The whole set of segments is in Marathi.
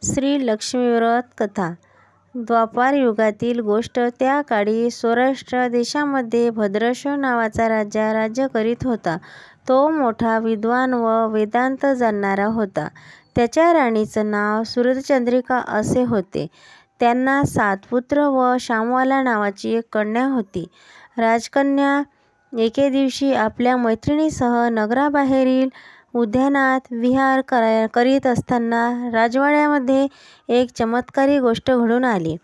श्री लक्ष्मीव्रत कथा. द्वापार युगातील गोष्ट. त्या काळी सौराष्ट्र देशामध्ये भद्रश्व नावाचा राजा राज्य करीत होता. तो मोठा विद्वान व वेदांत जाणणारा होता. त्याच्या राणीचं नाव सुरतचंद्रिका असे होते. त्यांना 7 पुत्र व श्यामवाला नावाची एक कन्या होती. राजकन्या एके दिवशी आपल्या मैत्रिणीसह नगराबाहेरील उद्यानात विहार करीत असताना राजवाड्यामध्ये एक चमत्कारी गोष्ट घडून आली.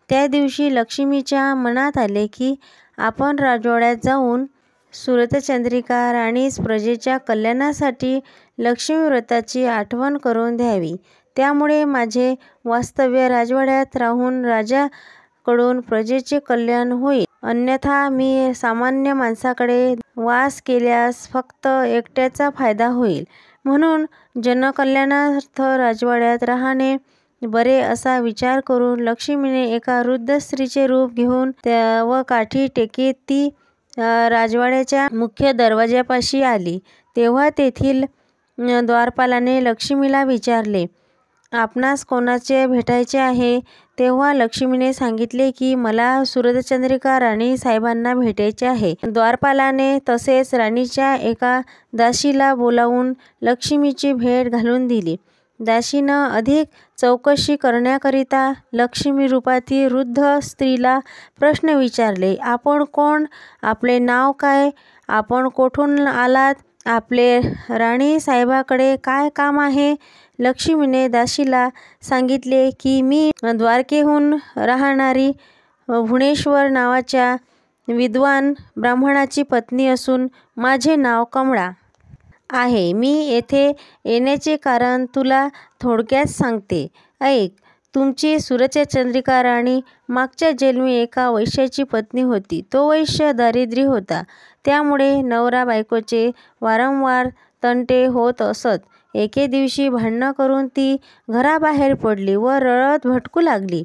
त्या दिवशी लक्ष्मीच्या मनात आले की आपण राजवाड्यात जाऊन सुरतचंद्रिका राणीस प्रजेच्या कल्याणासाठी लक्ष्मीव्रताची आठवण करून द्यावी. त्यामुळे माझे वास्तव्य राजवाड्यात राहून राजाकडून प्रजेचे कल्याण होईल. अन्यथा मी सामान्य माणसाकडे वास केल्यास फक्त एकट्याचा फायदा होईल. म्हणून जनकल्याणार्थ राजवाड्यात राहणे बरे असा विचार करून लक्ष्मीने एका वृद्ध स्त्रीचे रूप घेऊन व काठी टेकीत ती राजवाड्याच्या मुख्य दरवाजापाशी आली. तेव्हा तेथील द्वारपालाने लक्ष्मीला विचारले, आपणास कोणाचे भेटायचे आहे? तेव्हा लक्ष्मीने सांगितले की मला सुरतचंद्रिका राणी साहेबांना भेटायचे आहे. द्वारपालाने तसेच राणीच्या एका दासीला बोलावून लक्ष्मीची भेट घालून दिली. दासीनं अधिक चौकशी करण्याकरिता लक्ष्मी रूपातील वृद्ध स्त्रीला प्रश्न विचारले. आपण कोण? आपले नाव काय? आपण कोठून आलात? आपले राणी साहेबाकडे काय काम आहे? लक्ष्मीने दासीला सांगितले की मी द्वारकेहून राहणारी भुवनेश्वर नावाच्या विद्वान ब्राह्मणाची पत्नी असून माझे नाव कमळा आहे. मी येथे येण्याचे कारण तुला थोडक्यात सांगते, ऐक. तुमची सुरतचंद्रिका राणी मागच्या जन्मी एका वैश्याची पत्नी होती. तो वैश्य दारिद्र्य होता. त्यामुळे नवरा बायकोचे वारंवार तंटे होत असत. एके दिवशी भांडणं करून ती घराबाहेर पडली व रडत भटकू लागली.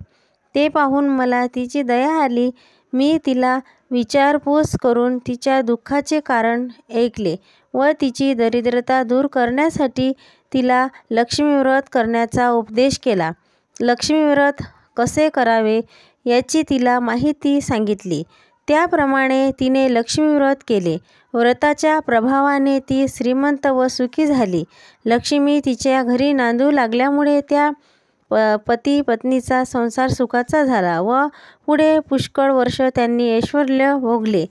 ते पाहून मला तिची दया आली. मी तिला विचारपूस करून तिच्या दुःखाचे कारण ऐकले व तिची दरिद्रता दूर करण्यासाठी तिला लक्ष्मीव्रत करण्याचा उपदेश केला. लक्ष्मीव्रत कसे करावे याची तिला माहिती सांगितली. त्याप्रमाणे तिने लक्ष्मीव्रत केले. व्रताच्या प्रभावाने ती श्रीमंत व सुखी झाली. लक्ष्मी तिच्या घरी नांदू लागल्यामुळे त्या पती पत्नीचा संसार सुखाचा झाला व पुढे पुष्कळ वर्ष त्यांनी ऐश्वर्य भोगले.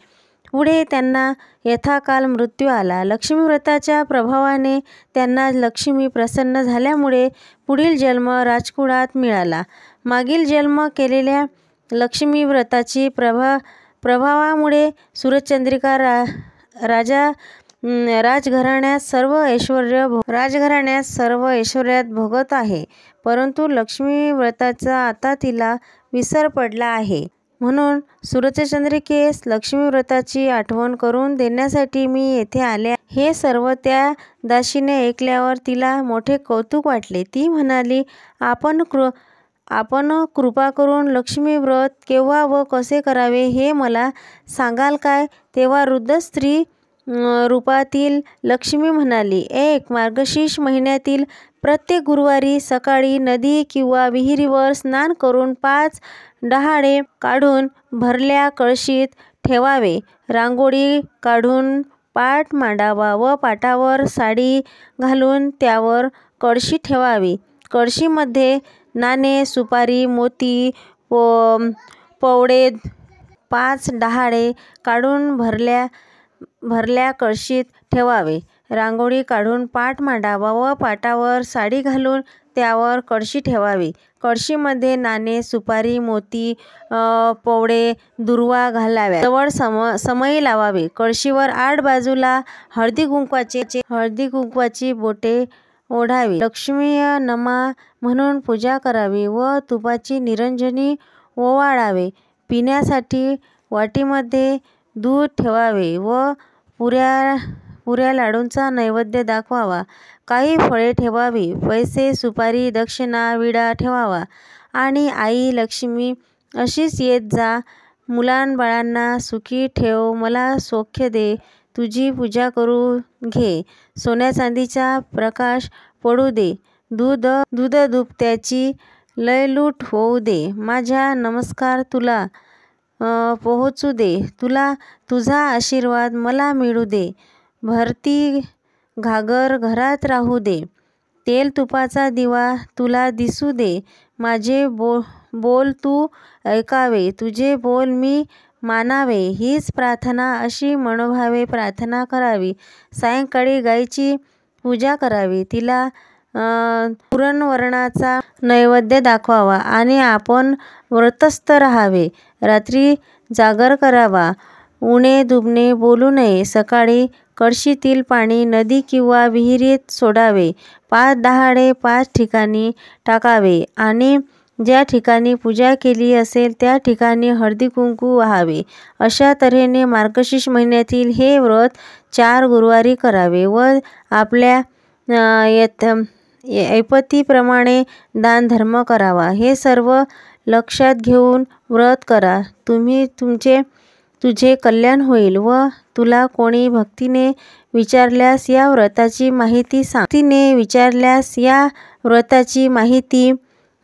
पुढे त्यांना यथाकाल मृत्यू आला. लक्ष्मीव्रताच्या प्रभावाने त्यांना लक्ष्मी प्रसन्न झाल्यामुळे पुढील जन्म राजकुळात मिळाला. मागील जन्म केलेल्या लक्ष्मीव्रताची प्रभावामुळे सुरतचंद्रिका राजघराण्यात सर्व ऐश्वर्यात भोगत आहे. परंतु लक्ष्मीव्रताचा आता तिला विसर पडला आहे. म्हणून सुरतचंद्रिकेस लक्ष्मीव्रताची आठवण करून देण्यासाठी मी येथे आले. हे सर्व त्या दासीने ऐकल्यावर तिला मोठे कौतुक वाटले. ती म्हणाली, आपण कृपा करून लक्ष्मीव्रत केव्हा व कसे करावे हे मला सांगाल काय? तेव्हा वृद्ध स्त्री रूपातील लक्ष्मी म्हणाली, एक मार्गशीर्ष महिन्यातील प्रत्येक गुरुवारी सकाळी नदी किंवा विहिरीवर स्नान करून 5 डहाळे काढून भरल्या कळशीत ठेवावे. रांगोळी काढून पाट मांडावा व पाटावर साडी घालून त्यावर कळशी ठेवावी. कळशीमध्ये नाणे, सुपारी, मोती, पवडे 5 डहाळे काढून भरल्या कळशीत ठेवावे. रांगोळी काढून पाट मांडावा व पाटावर साडी घालून त्यावर कळशी ठेवावी. कळशीमध्ये नाणे, सुपारी, मोती, पवडे, दुर्वा घालाव्या. जवळ समई लावावी. कळशीवर 8 बाजूला हळदी कुंकवाची बोटे ओढावी. लक्ष्मी नमा म्हणून पूजा करावी व तुपाची निरंजनी ओवाळावे. पिण्यासाठी वाटीमध्ये दूध ठेवावे व पुऱ्या लाडूंचा नैवेद्य दाखवावा. काही फळे ठेवावी. पैसे, सुपारी, दक्षिणा, विडा ठेवावा. आणि आई लक्ष्मी अशीच येत जा. मुलांबाळांना सुखी ठेव. मला सौख्य दे. तुझी पूजा करू घे. सोन्या चांदीचा प्रकाश पडू दे. दूध दुभत्याची लयलूट होऊ दे. माझा नमस्कार तुला पोहोचू दे. तुझा आशीर्वाद मला मिळू दे. भरती घागर घरात राहू दे. तेल तुपाचा दिवा तुला दिसू दे. माझे बोल तू ऐकावे. तुझे बोल मी मानावे. हीच प्रार्थना अशी मनोभावे प्रार्थना करावी. सायंकाळी गायीची पूजा करावी. तिला पुरणवरणाचा नैवेद्य दाखवावा आणि आपण व्रतस्थ राहावे. रात्री जागर करावा. उणे दुबणे बोलू नये. सकाळी कळशीतील पाणी नदी किंवा विहिरीत सोडावे. 5 दहाडे 5 ठिकाणी टाकावे आणि ज्या ठिकाणी पूजा केली असेल त्या ठिकाणी हळदी कुंकू वाहावे. अशा तऱ्हेने मार्गशीर्ष महिन्यातील हे व्रत 4 गुरुवारी करावे व आपल्या ऐपतीप्रमाणे दानधर्म करावा. हे सर्व लक्षात घेऊन व्रत करा. तुझे कल्याण होईल. व तुला कोणी भक्तीने विचारल्यास या व्रताची माहिती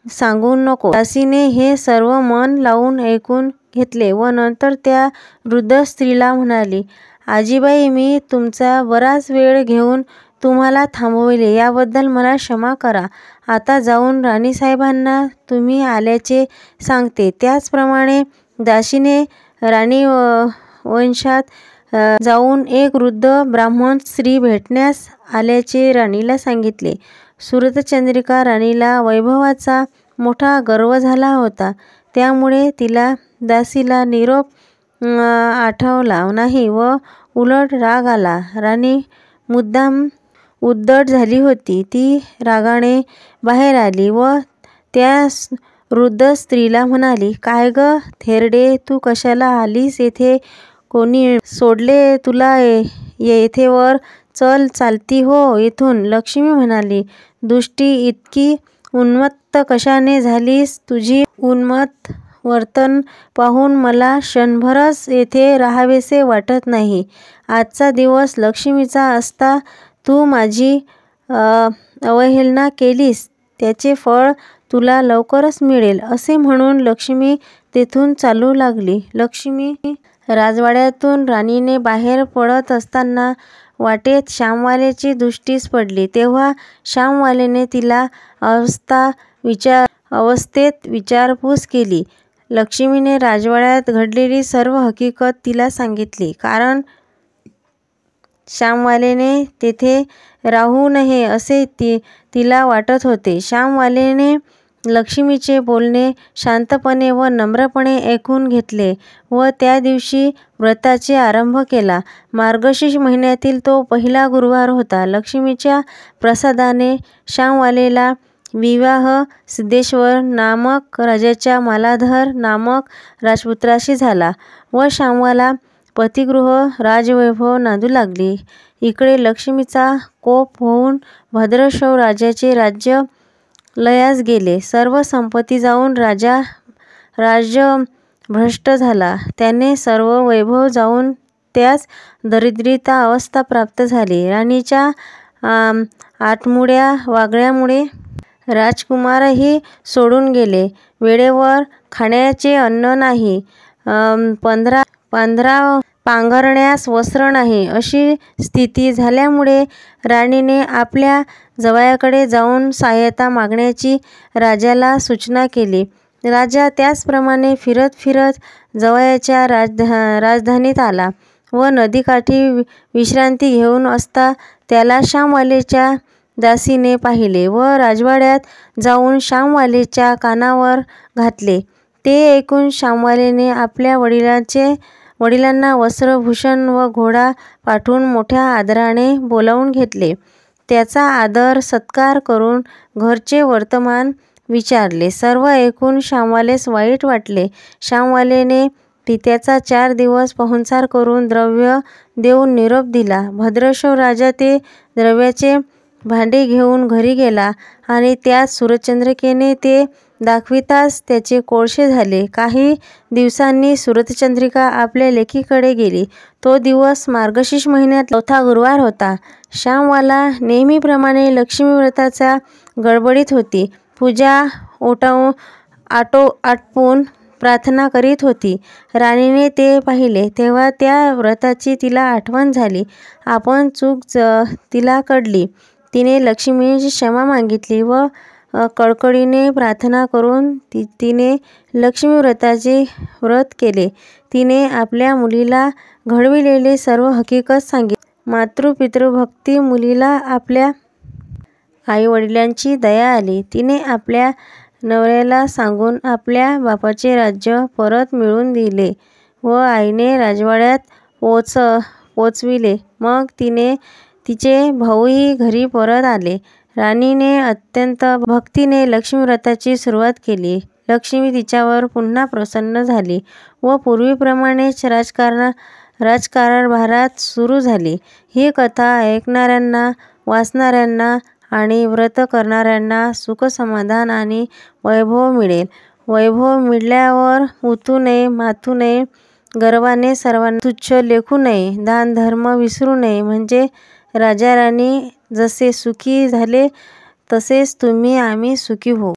सांगू नको. दासीने हे सर्व मन लावून ऐकून घेतले व नंतर त्या वृद्ध स्त्रीला म्हणाली, आजीबाई, मी तुमचा बराच वेळ घेऊन तुम्हाला थांबविले याबद्दल मला क्षमा करा. आता जाऊन राणीसाहेबांना तुम्ही आल्याचे सांगते. त्याचप्रमाणे दासीने राणीवंशात जाऊन एक वृद्ध ब्राह्मण स्त्री भेटण्यास आल्याचे राणीला सांगितले. सुरतचंद्रिका राणीला वैभवाचा मोठा गर्व झाला होता. त्यामुळे तिला दासीला निरोप आठवला नाही व उलट राग आला. राणी मुद्दाम उद्धट झाली होती. ती रागाने बाहेर आली व त्या वृद्ध स्त्रीला म्हणाली, काय ग थेरडे, तू कशाला आलीस येथे? कोणी सोडले तुला येथे वर? चल, चालती हो इथून. लक्ष्मी म्हणाली, दुष्टी, इतकी उन्मत्त कशाने झालीस? तुझी उन्मत्त वर्तन पाहून मला क्षणभरच येथे राहावेसे वाटत नाही. आजचा दिवस लक्ष्मीचा असता तू माझी अवहेलना केलीस. त्याचे फळ तुला लवकरच मिळेल. असे म्हणून लक्ष्मी तेथून चालू लागली. लक्ष्मी राजवाड्यातून राणीने बाहेर पडत असताना वाटेत श्यामवाल्याची दृष्टीस पडली. तेव्हा श्यामवाल्याने तिला अवस्थेत विचारपूस केली. लक्ष्मीने राजवाड्यात घडलेली सर्व हकीकत तिला सांगितली. कारण श्यामवाल्याने तेथे राहू नये असे तिला वाटत होते. श्यामवाल्याने लक्ष्मीचे बोलणे शांतपणे व नम्रपणे ऐकून घेतले व त्या दिवशी व्रताचे आरंभ केला. मार्गशीर्ष महिन्यातील तो पहिला गुरुवार होता. लक्ष्मीच्या प्रसादाने श्यामवाल्याला विवाह सिद्धेश्वर नामक राजाच्या मालाधर नामक राजपुत्राशी झाला व श्यामवाला पतिगृह राजवैभव नांदू लागली. इकडे लक्ष्मीचा कोप होऊन भद्रश्व राजाचे राज्य लयास गेले. सर्व संपत्ती जाऊन राज्य भ्रष्ट झाला. त्याने सर्व वैभव जाऊन त्यास दरिद्रीता अवस्था प्राप्त झाली. राणीच्या आटमुड्या वागण्यामुळे राजकुमारही सोडून गेले. वेळेवर खाण्याचे अन्न नाही, पांघरण्यास वस्त्र नाही अशी स्थिती झाल्यामुळे राणीने आपल्या जावयाकडे जाऊन सहाय्यता मागण्याची राजाला सूचना केली. राजा त्याचप्रमाणे फिरत फिरत जावयाच्या राजधानीत आला व नदीकाठी विश्रांती घेऊन असता त्याला श्यामवाल्याच्या दासीने पाहिले व राजवाड्यात जाऊन श्यामवाल्याच्या कानावर घातले. ते ऐकून श्यामवाल्याने आपल्या वडिलांना वस्त्रभूषण व घोडा पाठवून मोठ्या आदराने बोलावून घेतले. त्याचा आदर सत्कार करून घरचे वर्तमान विचारले. सर्व ऐकून श्यामवाल्यास वाईट वाटले. श्यामवाल्याने पित्याचा 4 दिवस पाहुणचार करून द्रव्य देऊन निरोप दिला. भद्रश्व राजा ते द्रव्याचे भांडे घेऊन घरी गेला आणि त्यात सूरजचंद्रिकेने ते दाखविताच त्याचे कोळसे झाले. काही दिवसांनी सूरजचंद्रिका आपल्या लेकीकडे गेली. तो दिवस मार्गशीर्ष महिन्यात 4था गुरुवार होता. श्यामवाला नेहमीप्रमाणे लक्ष्मीव्रताच्या गडबडीत होती. पूजा आटोपून प्रार्थना करीत होती. राणीने ते पाहिले तेव्हा त्या व्रताची तिला आठवण झाली. आपण चूक तिला कळली. तिने लक्ष्मीची क्षमा मागितली व कळकळीने प्रार्थना करून तिने लक्ष्मीव्रताचे व्रत केले. तिने आपल्या मुलीला घडविलेले सर्व हकीकत सांगितली. मातृपितृभक्ती मुलीला आपल्या आईवडिलांची दया आली. तिने आपल्या नवऱ्याला सांगून आपल्या बापाचे राज्य परत मिळवून दिले व आईने राजवाड्यात पोचविले. मग तिचे भाऊही घरी परत आले. राणीने अत्यंत भक्तीने लक्ष्मीव्रताची सुरुवात केली. लक्ष्मी तिच्यावर पुन्हा प्रसन्न झाली व पूर्वीप्रमाणेच राज्यकारभारात सुरू झाली. ही कथा ऐकणाऱ्यांना, वाचणाऱ्यांना आणि व्रत करणाऱ्यांना सुखसमाधान आणि वैभव मिळेल. वैभव मिळाल्यावर उतू नये, मातू नये, गर्वाने सर्वांना तुच्छ लेखू नये, दान धर्म विसरू नये, म्हणजे राजा राणी जसे सुखी झाले तसेच तुम्ही आम्ही सुखी होऊ.